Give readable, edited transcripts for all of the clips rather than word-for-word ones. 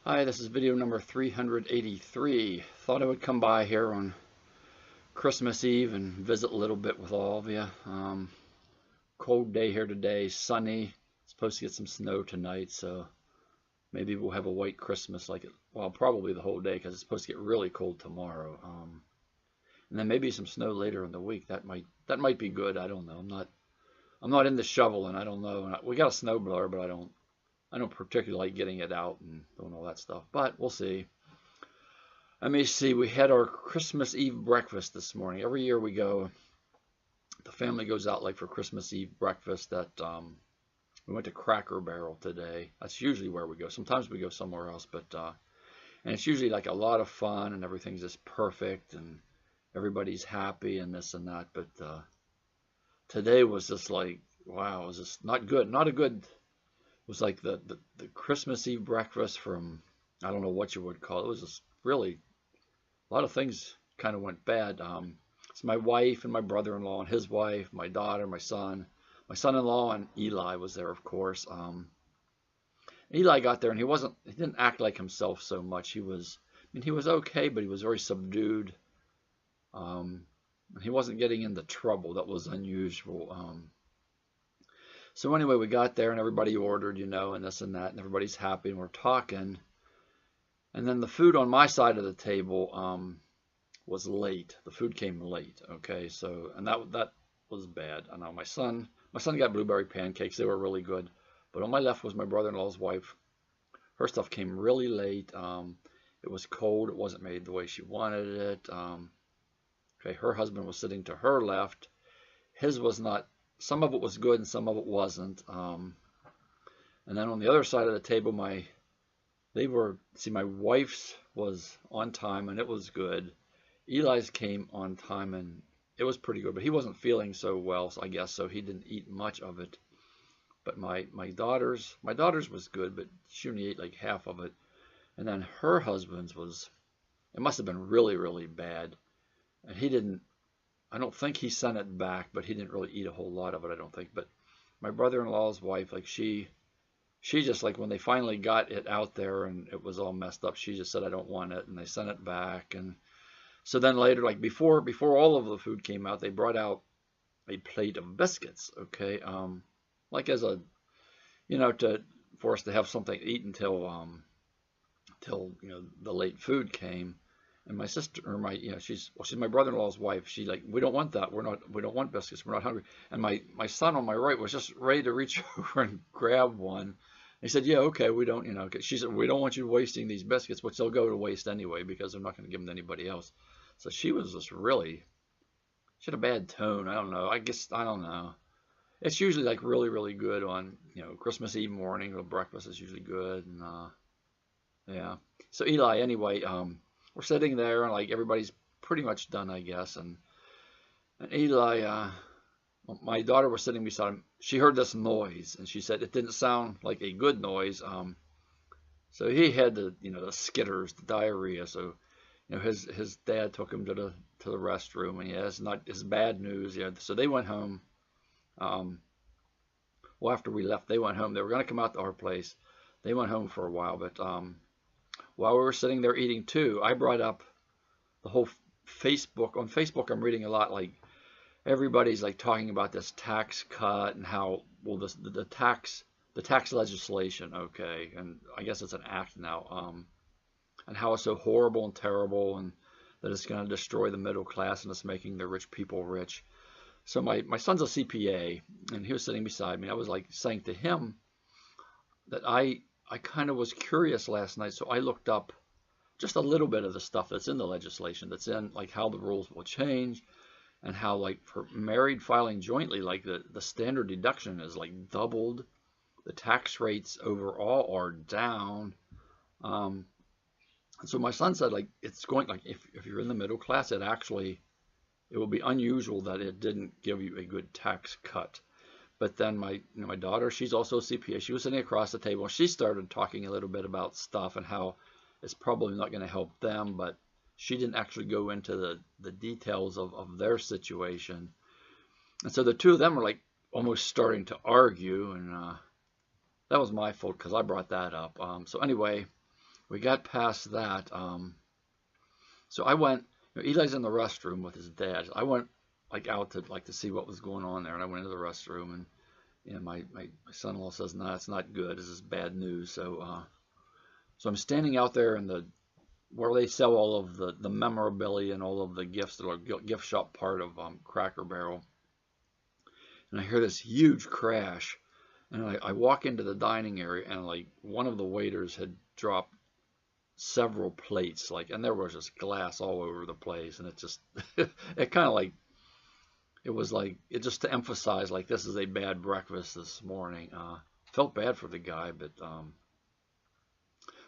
Hi, this is video number 383. Thought I would come by here on Christmas Eve and visit a little bit with all of you. Cold day here today, sunny. Supposed to get some snow tonight, so maybe we'll have a white Christmas well, probably the whole day because it's supposed to get really cold tomorrow. And then maybe some snow later in the week. That might be good. I don't know. I'm not into shoveling. I don't know. We got a snow blower, but I don't particularly like getting it out and doing all that stuff, but we'll see. Let me see. We had our Christmas Eve breakfast this morning. Every year we go, the family goes out like for Christmas Eve breakfast. We went to Cracker Barrel today. That's usually where we go. Sometimes we go somewhere else, but and it's usually like a lot of fun and everything's just perfect and everybody's happy and this and that. But today was just like, wow, it was just not good. Not a good. It was like the Christmas Eve breakfast from, I don't know what you would call it. It was just really, a lot of things kind of went bad. It's my wife and my brother-in-law and his wife, my daughter, my son-in-law, and Eli was there, of course. Eli got there and he didn't act like himself so much. He was okay, but he was very subdued. He wasn't getting into trouble. That was unusual. So anyway, we got there and everybody ordered, and this and that, and everybody's happy and we're talking. And then the food on my side of the table was late. The food came late, okay? So, and that was bad. I know my son got blueberry pancakes. They were really good. But on my left was my brother-in-law's wife. Her stuff came really late. It was cold. It wasn't made the way she wanted it. Okay, her husband was sitting to her left. His was not. Some of it was good and some of it wasn't. And then on the other side of the table, my wife's was on time and it was good. Eli's came on time and it was pretty good, but he wasn't feeling so well, so I guess, so he didn't eat much of it. But my daughter's was good, but she only ate like half of it. And then her husband's it must have been really, really bad. And I don't think he sent it back, but he didn't really eat a whole lot of it, I don't think. But my brother-in-law's wife, like she just, like, when they finally got it out there and it was all messed up, she just said, I don't want it, and they sent it back. And so then later, like before all of the food came out, they brought out a plate of biscuits, okay, like as a, for us to have something to eat until the late food came. And my sister, or she's my brother-in-law's wife. She's like, we don't want that. We don't want biscuits. We're not hungry. And my son on my right was just ready to reach over and grab one. He said, yeah, okay, we don't, she said, we don't want you wasting these biscuits, which they'll go to waste anyway because they're not going to give them to anybody else. So she was just she had a bad tone. I don't know. I don't know. It's usually like really, really good on, Christmas Eve morning. The breakfast is usually good. And yeah. So Eli, anyway, we're sitting there and like everybody's pretty much done, I guess. And Eli, my daughter was sitting beside him. She heard this noise and she said it didn't sound like a good noise. So he had the skitters, the diarrhia. So his dad took him to the restroom, and it's bad news. Yeah. So they went home. Well, after we left, they went home. They were going to come out to our place. They went home for a while, but while we were sitting there eating too, I brought up the whole Facebook. On Facebook, I'm reading a lot, like everybody's like talking about this tax cut and how, well, the tax legislation, okay, and I guess it's an act now, and how it's so horrible and terrible, and that it's going to destroy the middle class and it's making the rich people rich. So my son's a CPA, and he was sitting beside me. I was like saying to him that I kind of was curious last night, so I looked up just a little bit of the stuff that's in the legislation, that's in like how the rules will change, and how like for married filing jointly, like the standard deduction is like doubled, the tax rates overall are down. And so my son said, like, it's going, like, if you're in the middle class, it will be unusual that it didn't give you a good tax cut. But then my daughter, she's also a CPA. She was sitting across the table. She started talking a little bit about stuff and how it's probably not going to help them, but she didn't actually go into the details of their situation. And so the two of them were like almost starting to argue, and that was my fault because I brought that up. So anyway, we got past that. So I went. Eli's in the restroom with his dad. I went like out to see what was going on there, and I went into the restroom, and my son-in-law says, "No, it's not good. This is bad news." So I'm standing out there in the where they sell all of the memorabilia and all of the gifts that are gift shop part of Cracker Barrel, and I hear this huge crash, and I walk into the dining area, and like one of the waiters had dropped several plates, like, and there was just glass all over the place, and it just it kind of like it was like it just to emphasize like this is a bad breakfast this morning. Felt bad for the guy, but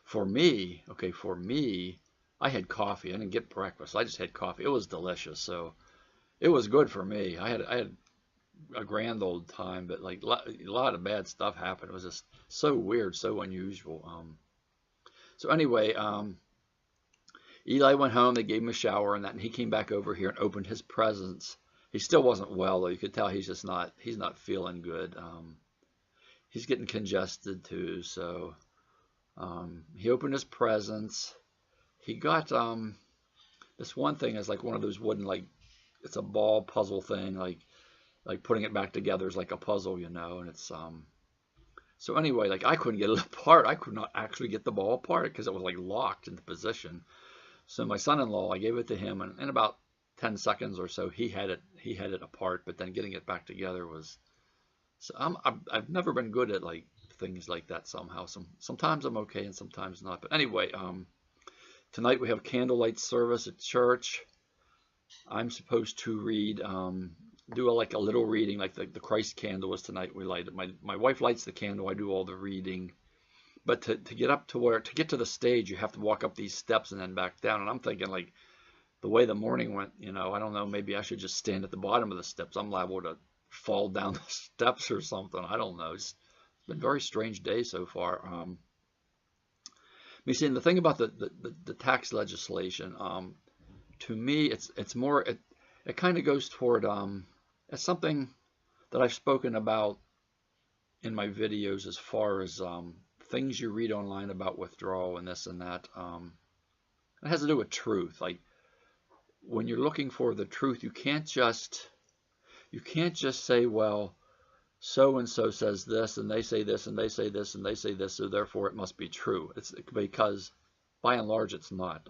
for me, I had coffee. I didn't get breakfast. I just had coffee. It was delicious, so it was good for me. I had a grand old time, but like a lot of bad stuff happened. It was just so weird, so unusual. So anyway, Eli went home. They gave him a shower and that, and he came back over here and opened his presents. He still wasn't well though. You could tell he's not feeling good. He's getting congested too. So he opened his presents. He got this one thing is like one of those wooden, like it's a ball puzzle thing, like putting it back together is like a puzzle, and it's so anyway, like I couldn't get it apart. I could not actually get the ball apart because it was like locked into position. So my son-in-law, I gave it to him, and in about 10 seconds or so, he had it apart. But then getting it back together was. So I've never been good at like things like that somehow. Sometimes I'm okay and sometimes not. But anyway, tonight we have candlelight service at church. I'm supposed to read. Do like a little reading, like the Christ candle was tonight. We light it. My wife lights the candle. I do all the reading. But to get to the stage, you have to walk up these steps and then back down. And I'm thinking like the way the morning went, I don't know, maybe I should just stand at the bottom of the steps. I'm liable to fall down the steps or something. I don't know. It's been a very strange day so far. See, the thing about the tax legislation, to me, it's more it kind of goes toward it's something that I've spoken about in my videos as far as things you read online about withdrawal and this and that. It has to do with truth. Like when you're looking for the truth, you can't just say, well, so and so says this and they say this and they say this and they say this, so therefore it must be true. It's because by and large it's not.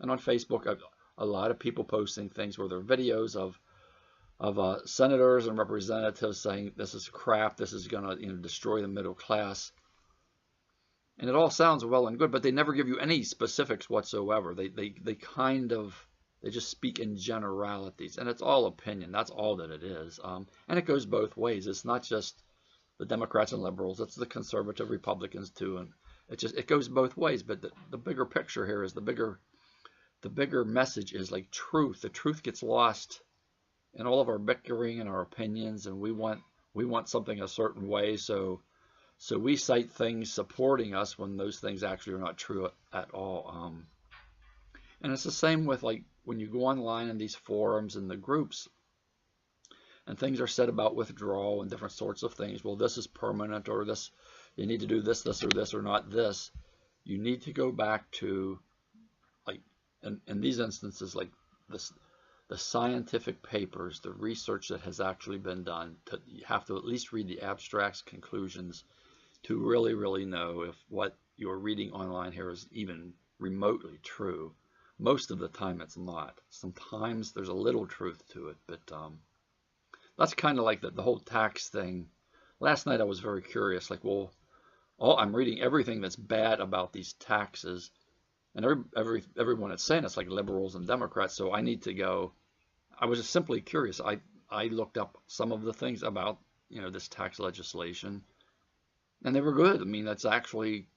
And on Facebook, a lot of people posting things where there are videos of senators and representatives saying this is crap, this is going to destroy the middle class. And it all sounds well and good, but they never give you any specifics whatsoever. They just speak in generalities, and it's all opinion. That's all that it is. And it goes both ways. It's not just the Democrats and liberals, it's the conservative Republicans too. And it goes both ways. But the bigger picture here is the bigger message is like truth. The truth gets lost in all of our bickering and our opinions, and we want something a certain way, so we cite things supporting us when those things actually are not true at all. And it's the same with like when you go online in these forums and the groups, and things are said about withdrawal and different sorts of things. Well, this is permanent, or this you need to do this, or this, or not this. You need to go back to like in these instances like this. The scientific papers, the research that has actually been done. You have to at least read the abstracts, conclusions, to really, really know if what you're reading online here is even remotely true. Most of the time it's not. Sometimes there's a little truth to it, but that's kind of like the whole tax thing. Last night I was very curious, like, well, I'm reading everything that's bad about these taxes, and everyone is saying it's like liberals and Democrats, so I need to go. I was just simply curious. I looked up some of the things about this tax legislation, and they were good. I mean, that's actually,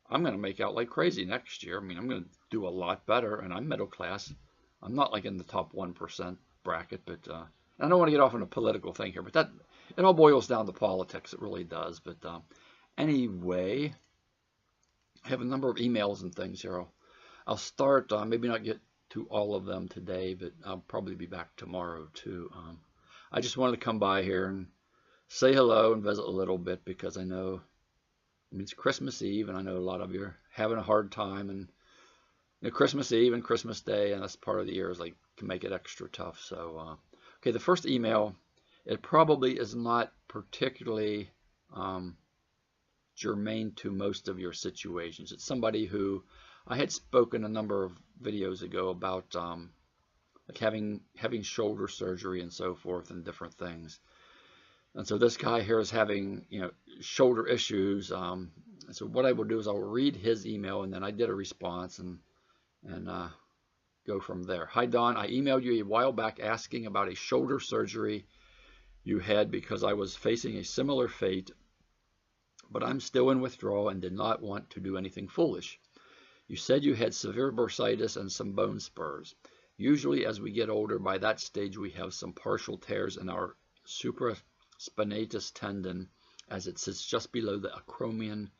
I'm going to make out like crazy next year. I mean, I'm going to do a lot better, and I'm middle class. I'm not like in the top 1% bracket, but I don't want to get off on a political thing here, but it all boils down to politics. It really does. But anyway, I have a number of emails and things here. I'll start, maybe not get to all of them today, but I'll probably be back tomorrow too. I just wanted to come by here and say hello and visit a little bit, because I know I mean, it's Christmas Eve, and I know a lot of you are having a hard time, and Christmas Eve and Christmas Day, and this part of the year is like can make it extra tough. So, okay, the first email, it probably is not particularly germane to most of your situations. It's somebody who I had spoken a number of videos ago about like having shoulder surgery and so forth and different things. And so this guy here is having, shoulder issues. And so what I will do is I'll read his email, and then I did a response and go from there. Hi, Don. I emailed you a while back asking about a shoulder surgery you had because I was facing a similar fate, but I'm still in withdrawal and did not want to do anything foolish. You said you had severe bursitis and some bone spurs. Usually as we get older, by that stage we have some partial tears in our supraspinatus tendon, as it sits just below the acromion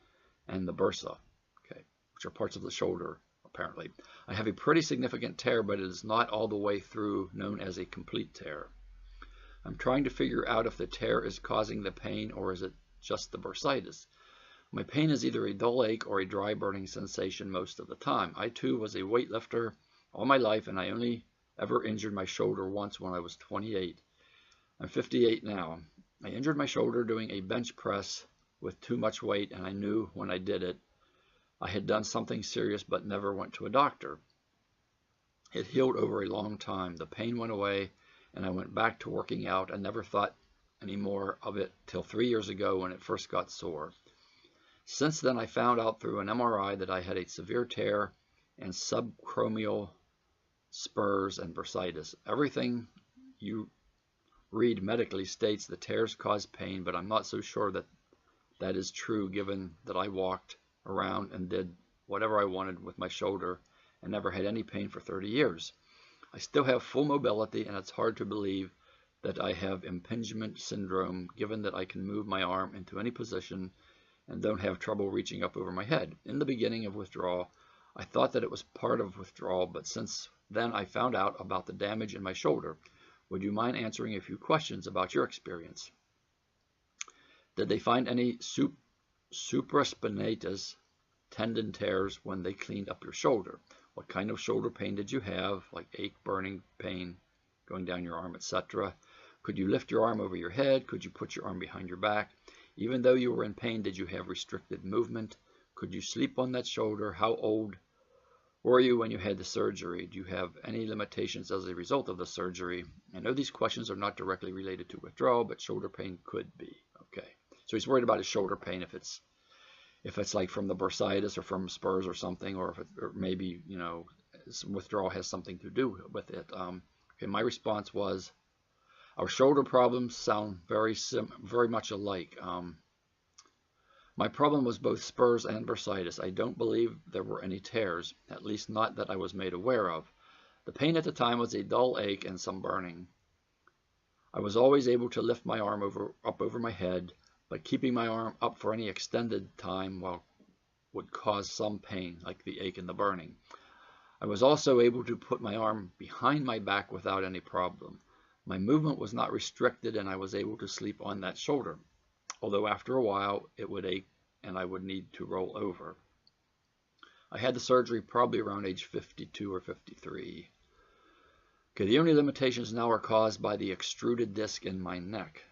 and the bursa, okay, which are parts of the shoulder, apparently. I have a pretty significant tear, but it is not all the way through, known as a complete tear. I'm trying to figure out if the tear is causing the pain or is it just the bursitis. My pain is either a dull ache or a dry burning sensation most of the time. I too was a weightlifter all my life, and I only ever injured my shoulder once when I was 28. I'm 58 now. I injured my shoulder doing a bench press with too much weight, and I knew when I did it I had done something serious but never went to a doctor. It healed over a long time. The pain went away, and I went back to working out and never thought any more of it till 3 years ago when it first got sore. Since then, I found out through an MRI that I had a severe tear and subacromial spurs and bursitis. Everything you read medically states the tears cause pain, but I'm not so sure that that is true, given that I walked around and did whatever I wanted with my shoulder and never had any pain for 30 years. I still have full mobility, and it's hard to believe that I have impingement syndrome, given that I can move my arm into any position and don't have trouble reaching up over my head. In the beginning of withdrawal, I thought that it was part of withdrawal, but since then I found out about the damage in my shoulder. Would you mind answering a few questions about your experience? Did they find any supraspinatus tendon tears when they cleaned up your shoulder? What kind of shoulder pain did you have, like ache, burning pain, going down your arm, etc.? Could you lift your arm over your head? Could you put your arm behind your back? Even though you were in pain, did you have restricted movement? Could you sleep on that shoulder? How old were you when you had the surgery? Do you have any limitations as a result of the surgery? I know these questions are not directly related to withdrawal, but shoulder pain could be. Okay, so he's worried about his shoulder pain, if it's like from the bursitis or from spurs or something, or maybe some withdrawal has something to do with it. Okay, my response was, our shoulder problems sound very much alike. My problem was both spurs and bursitis. I don't believe there were any tears, at least not that I was made aware of. The pain at the time was a dull ache and some burning. I was always able to lift my arm up over my head, but keeping my arm up for any extended time would cause some pain, like the ache and the burning. I was also able to put my arm behind my back without any problem. My movement was not restricted, and I was able to sleep on that shoulder, although after a while it would ache and I would need to roll over. I had the surgery probably around age 52 or 53. Okay, the only limitations now are caused by the extruded disc in my neck,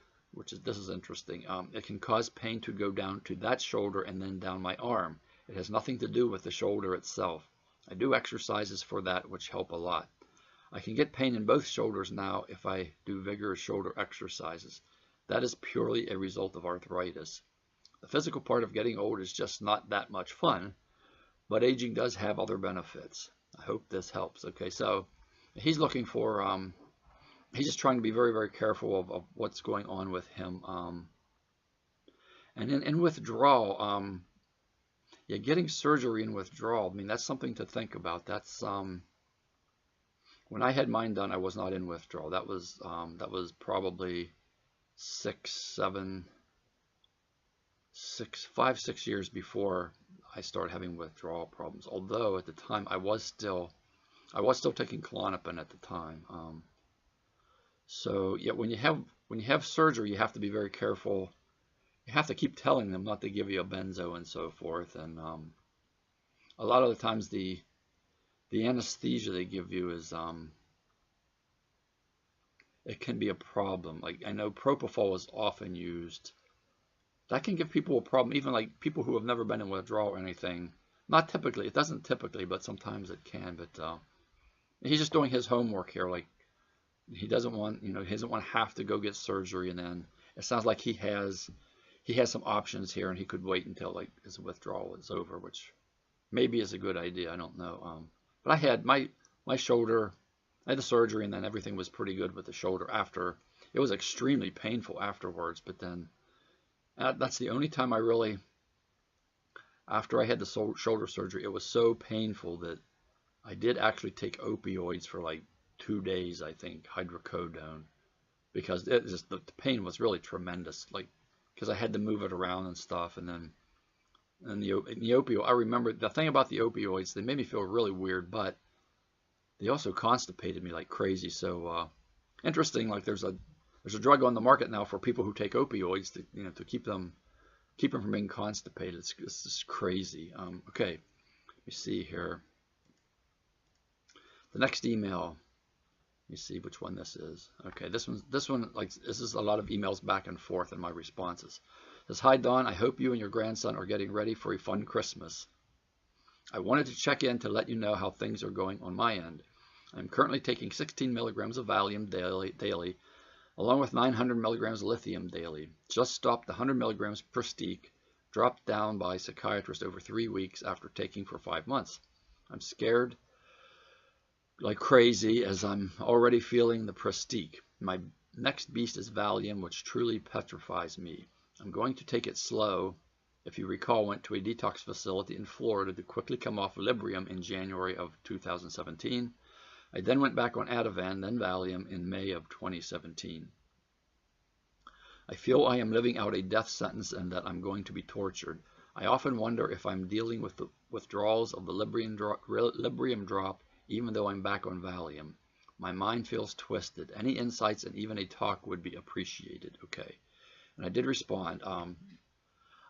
this is interesting. It can cause pain to go down to that shoulder and then down my arm. It has nothing to do with the shoulder itself. I do exercises for that, which help a lot. I can get pain in both shoulders now if I do vigorous shoulder exercises. That is purely a result of arthritis. The physical part of getting old is just not that much fun, but aging does have other benefits. I hope this helps. Okay, so he's looking for, he's just trying to be very, very careful of what's going on with him. And in withdrawal, yeah, getting surgery in withdrawal, I mean, that's something to think about. That's, when I had mine done, I was not in withdrawal. That was probably 5, 6 years before I started having withdrawal problems. Although at the time I was still taking Klonopin at the time. So yeah, when you have surgery, you have to be very careful. you have to keep telling them not to give you a benzo and so forth. And a lot of the times the anesthesia they give you is it can be a problem. Like I know propofol is often used. That can give people a problem, even like people who have never been in withdrawal or anything. Not typically, it doesn't typically, but sometimes it can. But he's just doing his homework here. Like he doesn't want, he doesn't want to have to go get surgery, and then it sounds like he has some options here, and he could wait until like his withdrawal is over, which maybe is a good idea. I don't know. But I had my shoulder. I had the surgery, and then everything was pretty good with the shoulder after. It was extremely painful afterwards, but then that's the only time I really, after I had the shoulder surgery, it was so painful that I did actually take opioids for like 2 days, I think, hydrocodone, because it just, the pain was really tremendous, like, because I had to move it around and stuff, and then the opioid, I remember the thing about the opioids, they made me feel really weird, but they also constipated me like crazy. So interesting, like there's a drug on the market now for people who take opioids to to keep them from being constipated. It's just crazy. Okay, let me see here. The next email. Let me see which one this is. Okay, this one, like, this is a lot of emails back and forth in my responses. It says, "Hi Don, I hope you and your grandson are getting ready for a fun Christmas. I wanted to check in to let you know how things are going on my end. I'm currently taking 16 milligrams of Valium daily, along with 900 milligrams of lithium daily. Just stopped 100 milligrams Pristiq, dropped down by psychiatrist over 3 weeks after taking for 5 months. I'm scared like crazy as I'm already feeling the Pristiq. My next beast is Valium, which truly petrifies me. I'm going to take it slow. If you recall, went to a detox facility in Florida to quickly come off Librium in January of 2017. I then went back on Ativan, then Valium in May of 2017. I feel I am living out a death sentence and that I'm going to be tortured. I often wonder if I'm dealing with the withdrawals of the Librium drop, even though I'm back on Valium. My mind feels twisted. Any insights and even a talk would be appreciated." Okay. And I did respond.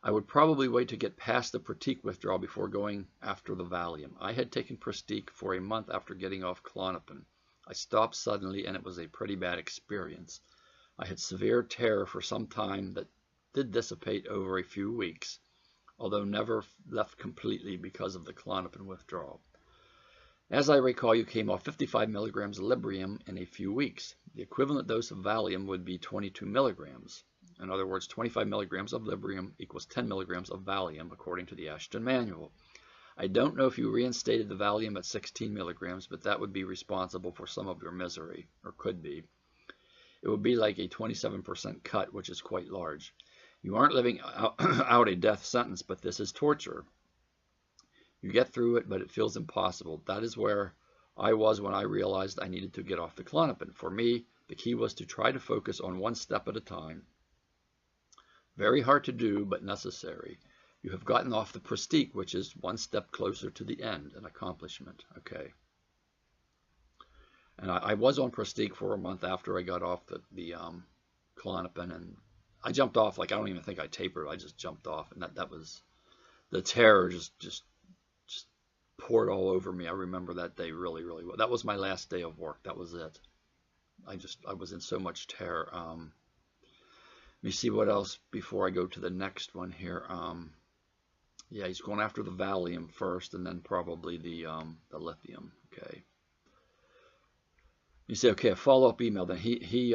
I would probably wait to get past the Pristiq withdrawal before going after the Valium. I had taken Pristiq for a month after getting off Klonopin. I stopped suddenly, and it was a pretty bad experience. I had severe terror for some time that did dissipate over a few weeks, although never left completely because of the Klonopin withdrawal. As I recall, you came off 55 milligrams of Librium in a few weeks. The equivalent dose of Valium would be 22 milligrams. In other words, 25 milligrams of Librium equals 10 milligrams of Valium, according to the Ashton Manual. I don't know if you reinstated the Valium at 16 milligrams, but that would be responsible for some of your misery, or could be. It would be like a 27% cut, which is quite large. You aren't living out a death sentence, but this is torture. You get through it, but it feels impossible. That is where I was when I realized I needed to get off the Klonopin. For me, the key was to try to focus on one step at a time. Very hard to do, but necessary. You have gotten off the Pristiq, which is one step closer to the end, an accomplishment. Okay. And I was on Pristiq for a month after I got off the Klonopin, and I jumped off. Like, I don't even think I tapered. I just jumped off, and that was, the terror just poured all over me. I remember that day really, really well. That was my last day of work. That was it. I was in so much terror. Let me see what else before I go to the next one here. Yeah, he's going after the Valium first, and then probably the lithium. Okay. You say, okay, a follow-up email. Then he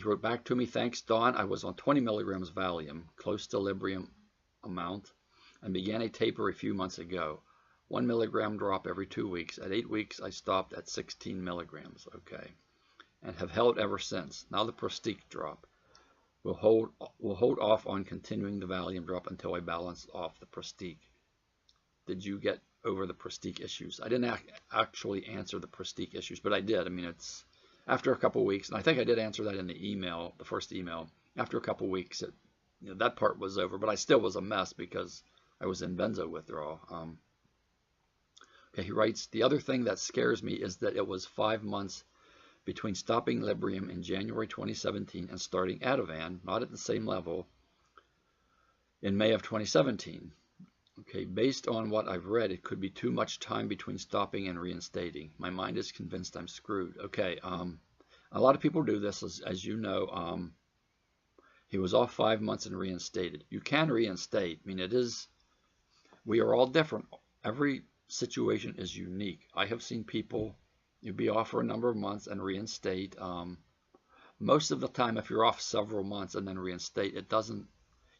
wrote back to me, "Thanks, Don. I was on 20 milligrams Valium, close to Librium amount, and began a taper a few months ago. 1 milligram drop every 2 weeks. At 8 weeks, I stopped at 16 milligrams. Okay, and have held ever since. Now the Pristiq drop. We'll hold off on continuing the Valium drop until I balance off the Pristiq. Did you get over the Pristiq issues?" I didn't actually answer the Pristiq issues, but I did. I mean, it's after a couple weeks, and I think I did answer that in the email, the first email. After a couple weeks, that part was over, but I still was a mess because I was in benzo withdrawal. Okay, he writes, "The other thing that scares me is that it was 5 months between stopping Librium in January 2017 and starting Ativan, not at the same level, in May of 2017. Okay, based on what I've read, it could be too much time between stopping and reinstating. My mind is convinced I'm screwed. Okay, a lot of people do this, as you know. He was off 5 months and reinstated. You can reinstate. I mean, we are all different. Every situation is unique. I have seen people, you'd be off for a number of months and reinstate. Most of the time, if you're off several months and then reinstate, it doesn't,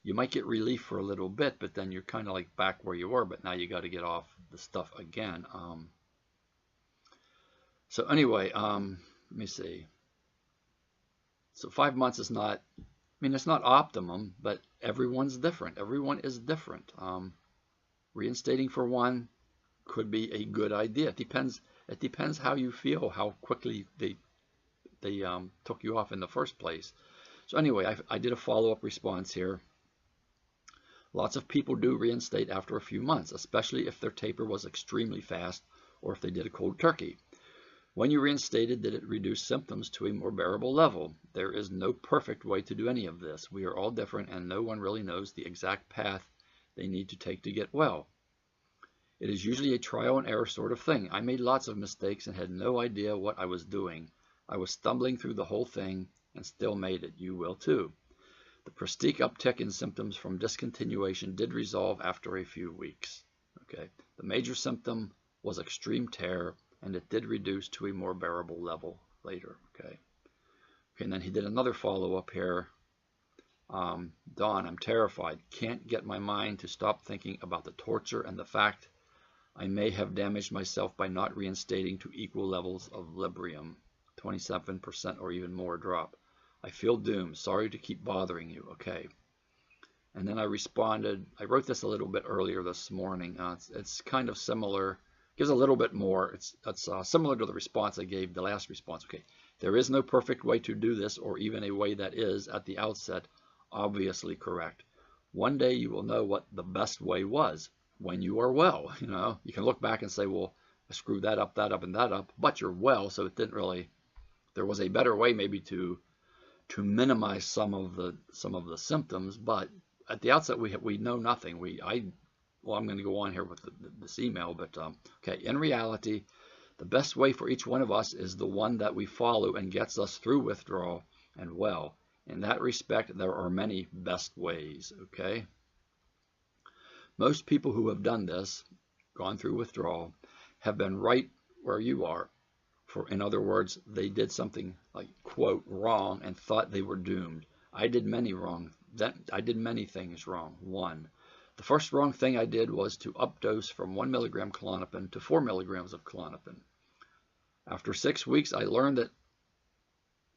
you might get relief for a little bit, but then you're kind of like back where you were, but now you got to get off the stuff again. So anyway, let me see. So 5 months is not, I mean, it's not optimum, but everyone's different. Everyone is different. Reinstating for one could be a good idea. It depends how you feel, how quickly they took you off in the first place. So anyway, I did a follow-up response here. Lots of people do reinstate after a few months, especially if their taper was extremely fast or if they did a cold turkey. When you reinstated, did it reduce symptoms to a more bearable level? There is no perfect way to do any of this. We are all different and no one really knows the exact path they need to take to get well. It is usually a trial and error sort of thing. I made lots of mistakes and had no idea what I was doing. I was stumbling through the whole thing and still made it. You will too. The prestige uptick in symptoms from discontinuation did resolve after a few weeks. Okay. The major symptom was extreme tear, and it did reduce to a more bearable level later. Okay. Okay, and then he did another follow-up here. Dawn, I'm terrified. Can't get my mind to stop thinking about the torture and the fact I may have damaged myself by not reinstating to equal levels of Librium, 27% or even more drop. I feel doomed. Sorry to keep bothering you. Okay. And then I responded. I wrote this a little bit earlier this morning. It's kind of similar. Gives a little bit more. It's similar to the response I gave, the last response. Okay. There is no perfect way to do this, or even a way that is, at the outset, obviously correct. One day you will know what the best way was when you are well. You know, you can look back and say, well, I screwed that up, and that up, but you're well, so it didn't really. There was a better way maybe to minimize some of the symptoms, but at the outset we know nothing. Well, I'm going to go on here with this email, but okay. In reality, the best way for each one of us is the one that we follow and gets us through withdrawal and well. In that respect, there are many best ways. Okay. Most people who have done this, gone through withdrawal, have been right where you are. In other words, they did something like, quote, wrong and thought they were doomed. I did many things wrong. 1. The first wrong thing I did was to updose from 1 milligram Klonopin to 4 milligrams of Klonopin. After 6 weeks, I learned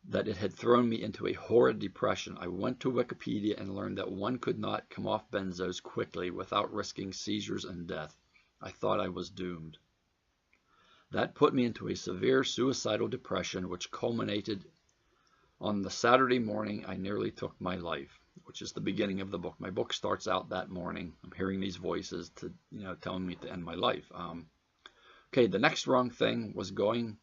that it had thrown me into a horrid depression. I went to Wikipedia and learned that one could not come off benzos quickly without risking seizures and death. I thought I was doomed. That put me into a severe suicidal depression, which culminated on the Saturday morning I nearly took my life, which is the beginning of the book. My book starts out that morning. I'm hearing these voices telling me to end my life. Okay, the next wrong thing was going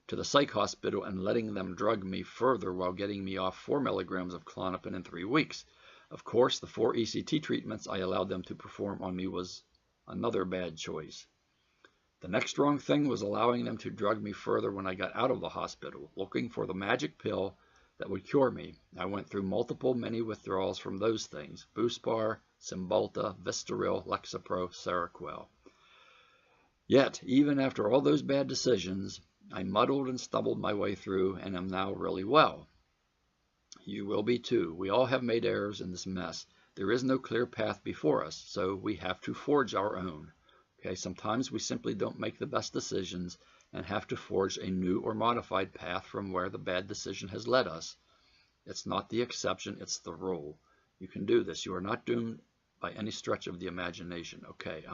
to the psych hospital and letting them drug me further while getting me off 4 milligrams of Klonopin in 3 weeks. Of course, the 4 ECT treatments I allowed them to perform on me was another bad choice. The next wrong thing was allowing them to drug me further when I got out of the hospital, looking for the magic pill that would cure me. I went through many withdrawals from those things: Buspar, Cymbalta, Vistaril, Lexapro, Seroquel. Yet, even after all those bad decisions, I muddled and stumbled my way through and am now really well. You will be too. We all have made errors in this mess. There is no clear path before us, so we have to forge our own. Okay, sometimes we simply don't make the best decisions and have to forge a new or modified path from where the bad decision has led us. It's not the exception, it's the rule. You can do this. You are not doomed by any stretch of the imagination. Okay,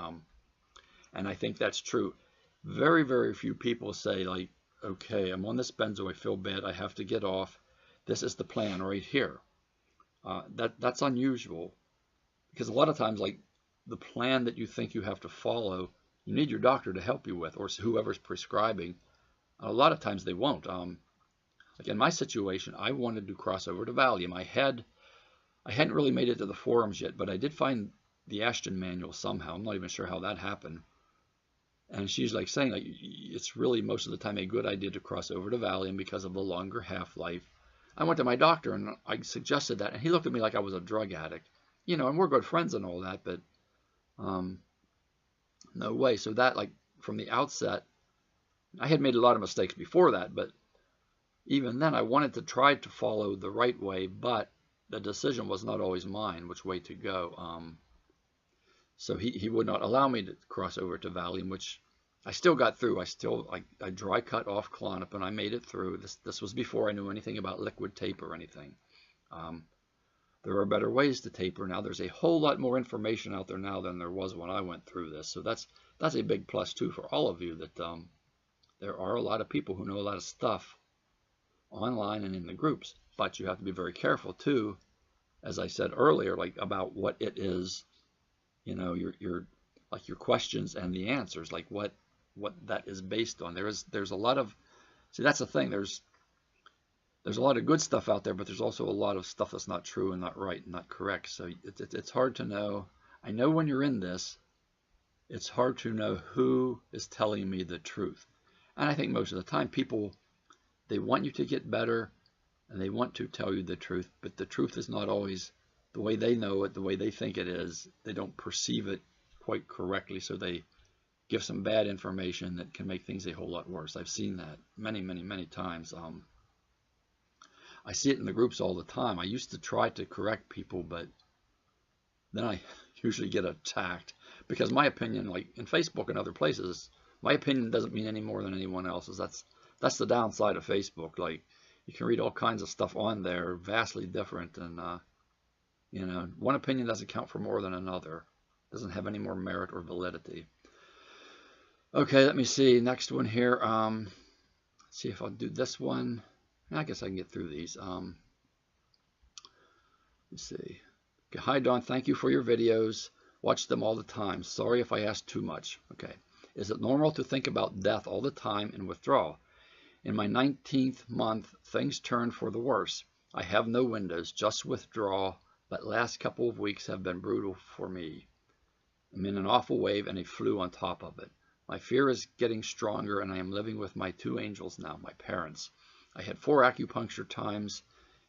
and I think that's true. Very, very few people say, like, okay, I'm on this benzo, I feel bad, I have to get off. This is the plan right here. That's unusual, because a lot of times, like, the plan that you think you have to follow, you need your doctor to help you with, or whoever's prescribing. A lot of times they won't. Like in my situation, I wanted to cross over to Valium. I hadn't really made it to the forums yet, but I did find the Ashton manual somehow. I'm not even sure how that happened. And she's like saying, like, it's really most of the time a good idea to cross over to Valium because of the longer half-life. I went to my doctor and I suggested that, and he looked at me like I was a drug addict. You know, and we're good friends and all that, but no way. So that, like, from the outset, I had made a lot of mistakes before that, but even then I wanted to try to follow the right way, but the decision was not always mine, which way to go. So he would not allow me to cross over to Valium, which I still got through. I dry cut off Klonopin. I made it through. This was before I knew anything about liquid tape or anything. There are better ways to taper now. There's a whole lot more information out there now than there was when I went through this. So that's a big plus too for all of you, that there are a lot of people who know a lot of stuff online and in the groups. But you have to be very careful too, as I said earlier, like about what it is. You know, your questions and the answers, like what that is based on. There's a lot of, see, that's the thing. There's a lot of good stuff out there, but there's also a lot of stuff that's not true and not right and not correct. So it's hard to know. I know when you're in this, it's hard to know who is telling me the truth. And I think most of the time people, they want you to get better and they want to tell you the truth, but the truth is not always the way they know it, the way they think it is. They don't perceive it quite correctly, so they give some bad information that can make things a whole lot worse. I've seen that many, many, many times. I see it in the groups all the time. I used to try to correct people, but then I usually get attacked because my opinion, like in Facebook and other places, my opinion doesn't mean any more than anyone else's. That's the downside of Facebook. Like, you can read all kinds of stuff on there, vastly different, and you know, one opinion doesn't count for more than another. Doesn't have any more merit or validity. Okay, let me see. Next one here. Let's see if I'll do this one. I guess I can get through these. Let's see. Okay, hi, Don. Thank you for your videos. Watch them all the time. Sorry if I asked too much. Okay. Is it normal to think about death all the time and withdraw? In my 19th month, things turned for the worse. I have no windows, just withdrawal, but last couple of weeks have been brutal for me. I'm in an awful wave and a flu on top of it. My fear is getting stronger, and I am living with my two angels now, my parents. I had 4 acupuncture times,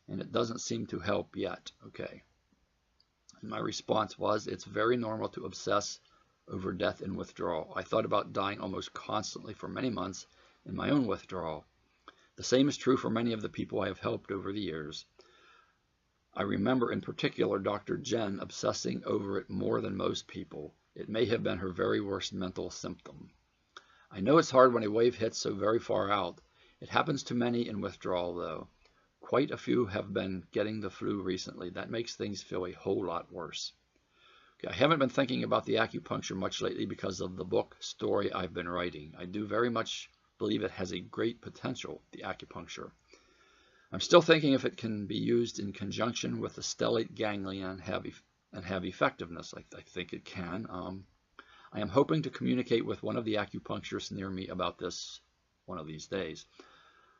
and it doesn't seem to help yet. Okay. And my response was, it's very normal to obsess over death and withdrawal. I thought about dying almost constantly for many months in my own withdrawal. The same is true for many of the people I have helped over the years. I remember in particular Dr. Jen obsessing over it more than most people. It may have been her very worst mental symptom. I know it's hard when a wave hits so very far out. It happens to many in withdrawal, though. Quite a few have been getting the flu recently. That makes things feel a whole lot worse. Okay, I haven't been thinking about the acupuncture much lately because of the book story I've been writing. I do very much believe it has a great potential, the acupuncture. I'm still thinking if it can be used in conjunction with the stellate ganglion and have effectiveness. I think it can. I am hoping to communicate with one of the acupuncturists near me about this one of these days.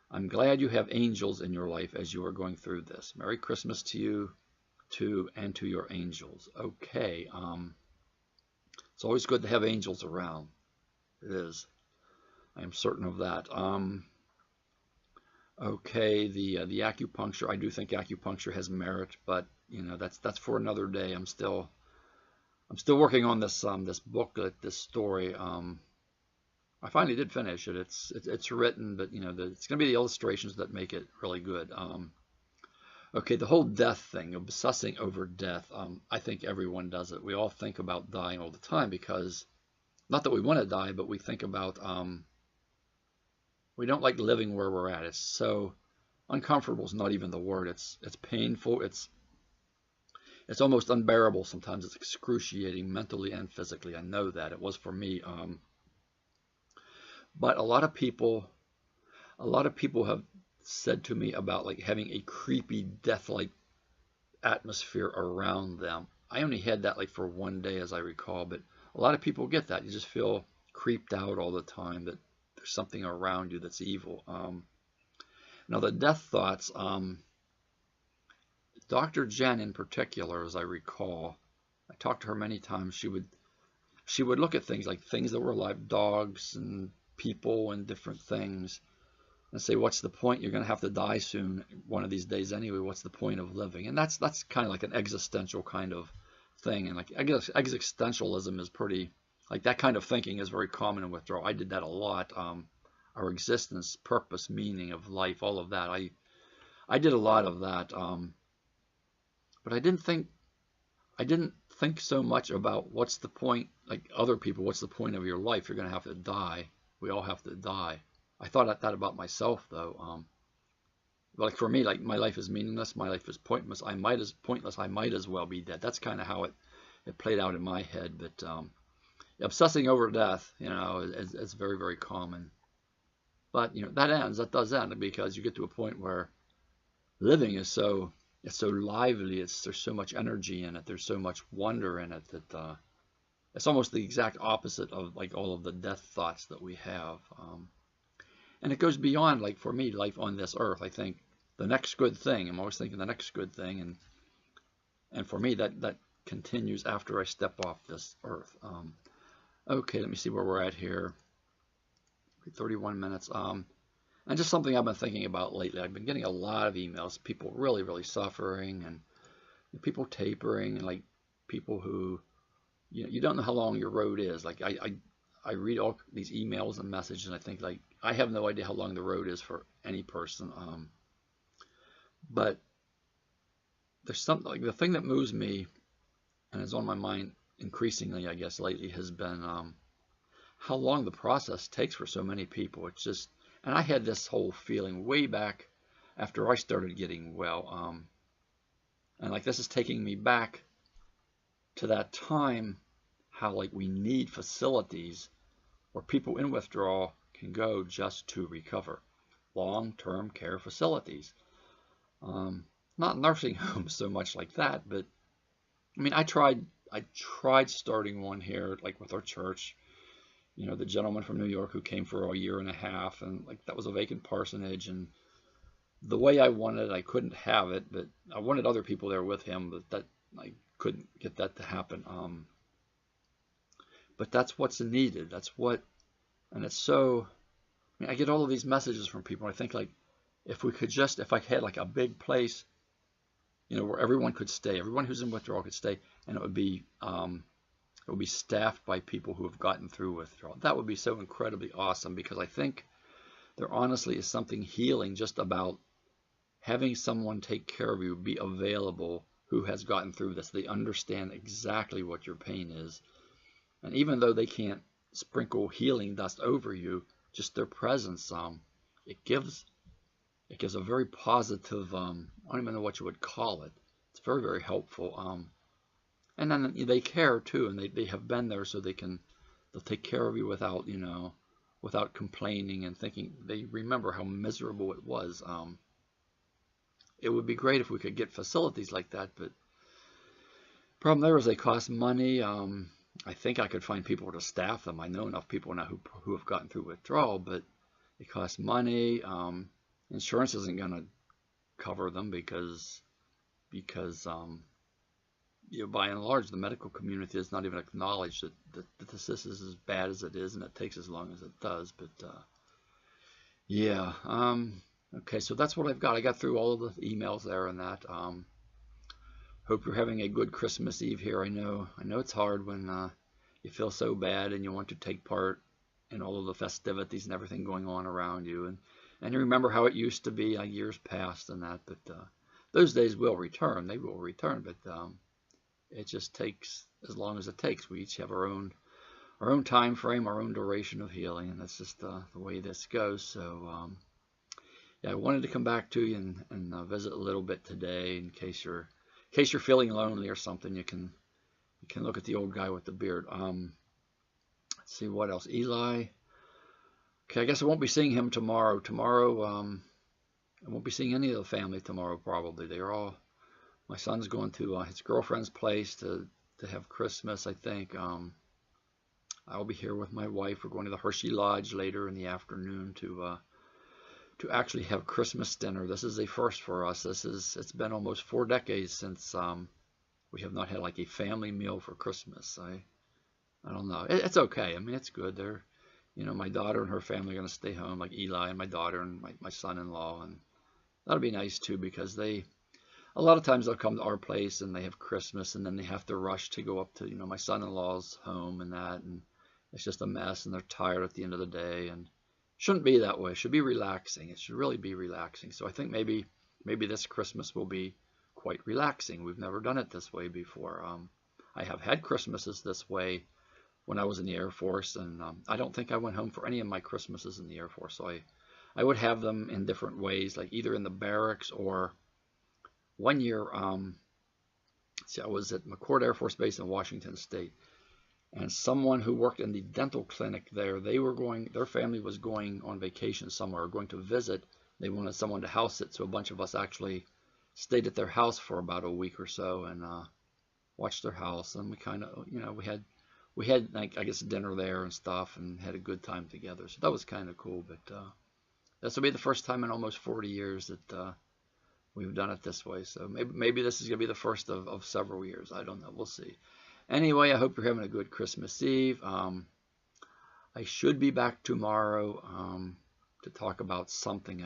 I'm glad you have angels in your life as you are going through this. Merry Christmas to you too, and to your angels. Okay. It's always good to have angels around. It is. I am certain of that. Okay, the acupuncture. I do think acupuncture has merit, but you know, that's for another day. I'm still working on this this booklet, this story. I finally did finish it. It's written, but you know, it's going to be the illustrations that make it really good. Okay, the whole death thing, obsessing over death. I think everyone does it. We all think about dying all the time because, not that we want to die, but we think about we don't like living where we're at. It's so uncomfortable is not even the word. It's painful. It's almost unbearable sometimes. It's excruciating mentally and physically. I know that. It was for me. But a lot of people have said to me about like having a creepy death-like atmosphere around them. I only had that like for one day, as I recall, but a lot of people get that. You just feel creeped out all the time, that there's something around you that's evil. Now the death thoughts, Dr. Jen in particular, as I recall, I talked to her many times. She would look at things like things that were alive, dogs and people and different things, and say, what's the point? You're going to have to die soon one of these days anyway. What's the point of living? And that's kind of like an existential kind of thing. And like, I guess existentialism is pretty, like that kind of thinking is very common in withdrawal. I did that a lot. Our existence, purpose, meaning of life, all of that. I did a lot of that. But I didn't think so much about what's the point, like other people, what's the point of your life? You're going to have to die. We all have to die. I thought that about myself, though. Like for me, like my life is meaningless. My life is pointless. I might as well be dead. That's kind of how it played out in my head. But obsessing over death, is very, very common. But that does end because you get to a point where living is so lively. There's so much energy in it. There's so much wonder in it that it's almost the exact opposite of like all of the death thoughts that we have. And it goes beyond, like for me, life on this earth. I think the next good thing. I'm always thinking the next good thing, and for me that continues after I step off this earth. Okay, let me see where we're at here. 31 minutes. And just something I've been thinking about lately. I've been getting a lot of emails, people really, really suffering, and people tapering, and like people who, you don't know how long your road is. Like I read all these emails and messages, and I think like I have no idea how long the road is for any person. But there's something like the thing that moves me, and is on my mind increasingly, I guess, lately, has been how long the process takes for so many people. It's just, and I had this whole feeling way back after I started getting well, and like this is taking me back to that time, how like we need facilities where people in withdrawal can go just to recover. Long-term care facilities. Not nursing homes so much like that, but I mean, I tried starting one here, like with our church. The gentleman from New York who came for a year and a half, and like that was a vacant parsonage, and the way I wanted it, I couldn't have it, but I wanted other people there with him, but that I couldn't get that to happen. But that's what's needed. And it's so. I mean, I get all of these messages from people. I think like if I had like a big place, where everyone could stay, everyone who's in withdrawal could stay, and it would be staffed by people who have gotten through withdrawal. That would be so incredibly awesome, because I think there honestly is something healing just about having someone take care of you, be available, who has gotten through this. They understand exactly what your pain is. And even though they can't sprinkle healing dust over you, just their presence, it gives a very positive, I don't even know what you would call it. It's very, very helpful. And then they care too, and they have been there, so they'll take care of you without complaining and thinking. They remember how miserable it was. It would be great if we could get facilities like that, but the problem there is they cost money. I think I could find people to staff them. I know enough people now who have gotten through withdrawal, but it costs money. Insurance isn't going to cover them because by and large, the medical community has not even acknowledged that this is as bad as it is, and it takes as long as it does. But yeah, okay, so that's what I've got. I got through all of the emails there and that. Hope you're having a good Christmas Eve here. I know it's hard when you feel so bad and you want to take part in all of the festivities and everything going on around you, and you remember how it used to be like years past and that. But those days will return. They will return, but it just takes as long as it takes. We each have our own time frame, our own duration of healing, and that's just the way this goes. So yeah, I wanted to come back to you and visit a little bit today, in case you're feeling lonely or something. You can look at the old guy with the beard. Let's see what else. Eli. Okay, I guess I won't be seeing him tomorrow. I won't be seeing any of the family tomorrow. Probably my son's going to his girlfriend's place to have Christmas, I think. I'll be here with my wife. We're going to the Hershey Lodge later in the afternoon to to actually have Christmas dinner. This is a first for us. It's been almost 4 decades since we have not had like a family meal for Christmas. I don't know. It's okay. I mean, it's good. My daughter and her family are going to stay home, like Eli and my daughter and my son-in-law, and that'll be nice too because a lot of times they'll come to our place and they have Christmas and then they have to rush to go up to, my son-in-law's home and it's just a mess and they're tired at the end of the day, and it shouldn't be that way. It should be relaxing. It should really be relaxing. So I think maybe this Christmas will be quite relaxing. We've never done it this way before. I have had Christmases this way when I was in the Air Force, and I don't think I went home for any of my Christmases in the Air Force. So I would have them in different ways, like either in the barracks or one year, I was at McChord Air Force Base in Washington State, and someone who worked in the dental clinic there, their family was going on vacation somewhere, going to visit. They wanted someone to house it, so a bunch of us actually stayed at their house for about a week or so and watched their house, and we kind of, we had like, I guess, dinner there and stuff, and had a good time together. So that was kind of cool. But this will be the first time in almost 40 years that we've done it this way. So maybe this is going to be the first of several years. I don't know. We'll see. Anyway, I hope you're having a good Christmas Eve. I should be back tomorrow to talk about something.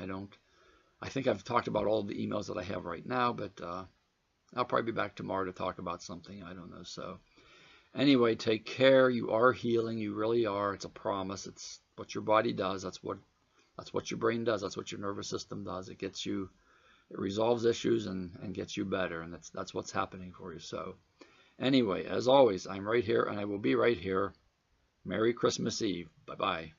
I think I've talked about all the emails that I have right now, but I'll probably be back tomorrow to talk about something. I don't know. So anyway, take care. You are healing. You really are. It's a promise. It's what your body does. That's what your brain does. That's what your nervous system does. It resolves issues and gets you better, and that's what's happening for you. So anyway, as always, I'm right here, and I will be right here. Merry Christmas Eve. Bye-bye.